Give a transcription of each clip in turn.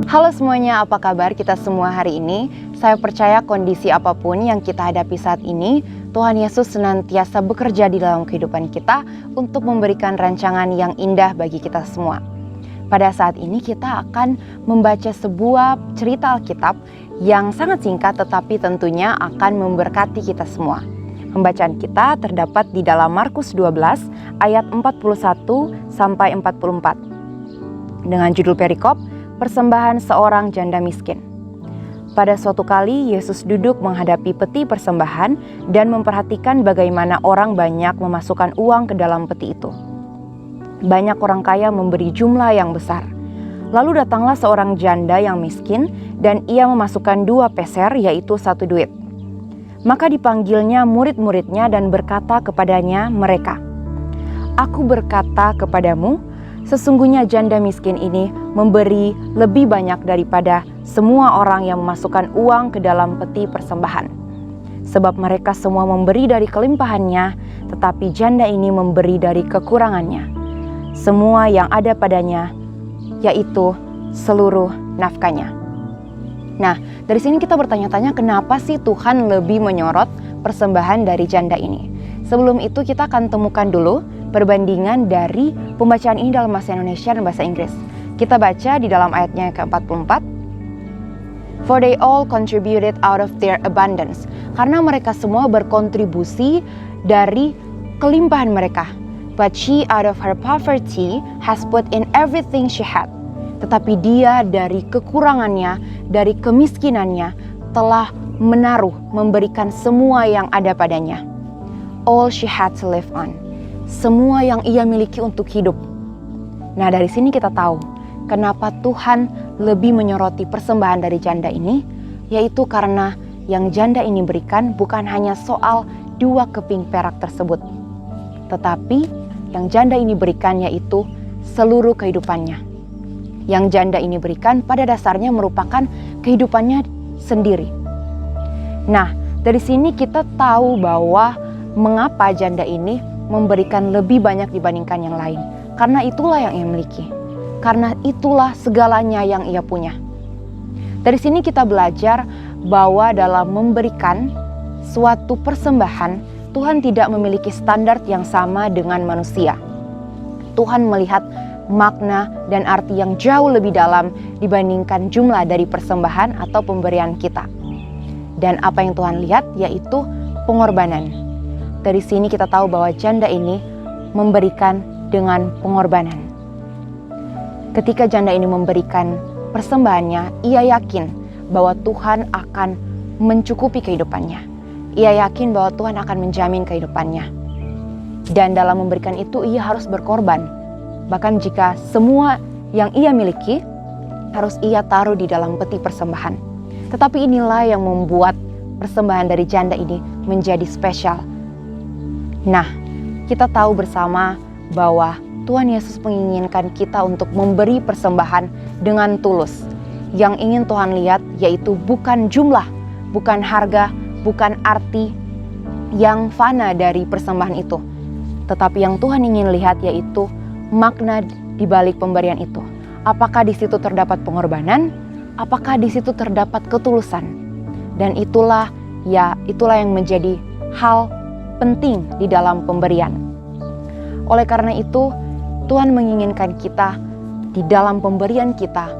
Halo semuanya, apa kabar kita semua hari ini? Saya percaya kondisi apapun yang kita hadapi saat ini, Tuhan Yesus senantiasa bekerja di dalam kehidupan kita untuk memberikan rancangan yang indah bagi kita semua. Pada saat ini kita akan membaca sebuah cerita Alkitab yang sangat singkat tetapi tentunya akan memberkati kita semua. Pembacaan kita terdapat di dalam Markus 12 ayat 41 sampai 44. Dengan judul perikop, Persembahan seorang janda miskin. Pada suatu kali Yesus duduk menghadapi peti persembahan dan memperhatikan bagaimana orang banyak memasukkan uang ke dalam peti itu. Banyak orang kaya memberi jumlah yang besar. Lalu datanglah seorang janda yang miskin dan ia memasukkan 2 peser, yaitu 1 duit. Maka dipanggilnya murid-muridnya dan berkata kepadanya mereka, "Aku berkata kepadamu, sesungguhnya janda miskin ini memberi lebih banyak daripada semua orang yang memasukkan uang ke dalam peti persembahan. Sebab mereka semua memberi dari kelimpahannya, tetapi janda ini memberi dari kekurangannya. Semua yang ada padanya, yaitu seluruh nafkahnya." Nah, dari sini kita bertanya-tanya kenapa sih Tuhan lebih menyorot persembahan dari janda ini? Sebelum itu kita akan temukan dulu perbandingan dari pembacaan ini dalam bahasa Indonesia dan bahasa Inggris. Kita baca di dalam ayatnya ke-44. For they all contributed out of their abundance. Karena mereka semua berkontribusi dari kelimpahan mereka. But she out of her poverty has put in everything she had. Tetapi dia dari kekurangannya, dari kemiskinannya telah menaruh, memberikan semua yang ada padanya. All she had to live on. Semua yang ia miliki untuk hidup. Nah, dari sini kita tahu kenapa Tuhan lebih menyoroti persembahan dari janda ini, yaitu karena yang janda ini berikan bukan hanya soal 2 keping perak tersebut, tetapi yang janda ini berikan yaitu seluruh kehidupannya. Yang janda ini berikan pada dasarnya merupakan kehidupannya sendiri. Nah, dari sini kita tahu bahwa mengapa janda ini memberikan lebih banyak dibandingkan yang lain. Karena itulah yang ia miliki. Karena itulah segalanya yang ia punya. Dari sini kita belajar bahwa dalam memberikan suatu persembahan, Tuhan tidak memiliki standar yang sama dengan manusia. Tuhan melihat makna dan arti yang jauh lebih dalam dibandingkan jumlah dari persembahan atau pemberian kita. Dan apa yang Tuhan lihat yaitu pengorbanan. Dari sini kita tahu bahwa janda ini memberikan dengan pengorbanan. Ketika janda ini memberikan persembahannya, ia yakin bahwa Tuhan akan mencukupi kehidupannya. Ia yakin bahwa Tuhan akan menjamin kehidupannya. Dan dalam memberikan itu ia harus berkorban. Bahkan jika semua yang ia miliki harus ia taruh di dalam peti persembahan. Tetapi inilah yang membuat persembahan dari janda ini menjadi spesial. Nah, kita tahu bersama bahwa Tuhan Yesus menginginkan kita untuk memberi persembahan dengan tulus. Yang ingin Tuhan lihat yaitu bukan jumlah, bukan harga, bukan arti yang fana dari persembahan itu. Tetapi yang Tuhan ingin lihat yaitu makna di balik pemberian itu. Apakah di situ terdapat pengorbanan? Apakah di situ terdapat ketulusan? Dan itulah yang menjadi hal penting di dalam pemberian. Oleh karena itu, Tuhan menginginkan kita di dalam pemberian kita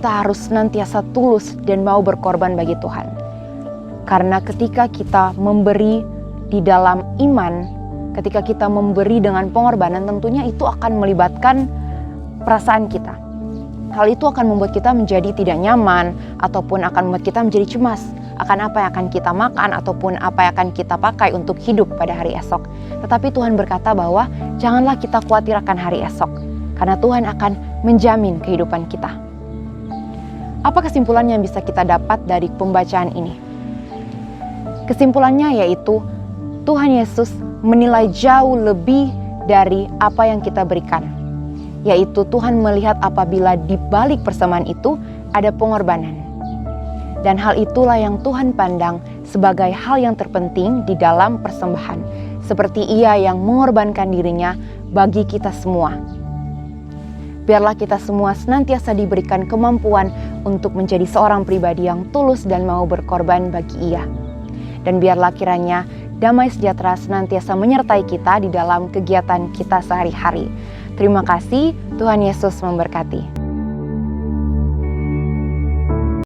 harus senantiasa tulus dan mau berkorban bagi Tuhan. Karena ketika kita memberi di dalam iman, ketika kita memberi dengan pengorbanan, tentunya itu akan melibatkan perasaan kita. Hal itu akan membuat kita menjadi tidak nyaman ataupun akan membuat kita menjadi cemas akan apa yang akan kita makan ataupun apa yang akan kita pakai untuk hidup pada hari esok. Tetapi Tuhan berkata bahwa janganlah kita khawatir akan hari esok, karena Tuhan akan menjamin kehidupan kita. Apa kesimpulan yang bisa kita dapat dari pembacaan ini? Kesimpulannya yaitu Tuhan Yesus menilai jauh lebih dari apa yang kita berikan. Yaitu Tuhan melihat apabila di balik persembahan itu ada pengorbanan. Dan hal itulah yang Tuhan pandang sebagai hal yang terpenting di dalam persembahan. Seperti Ia yang mengorbankan dirinya bagi kita semua. Biarlah kita semua senantiasa diberikan kemampuan untuk menjadi seorang pribadi yang tulus dan mau berkorban bagi Ia. Dan biarlah kiranya damai sejahtera senantiasa menyertai kita di dalam kegiatan kita sehari-hari. Terima kasih, Tuhan Yesus memberkati.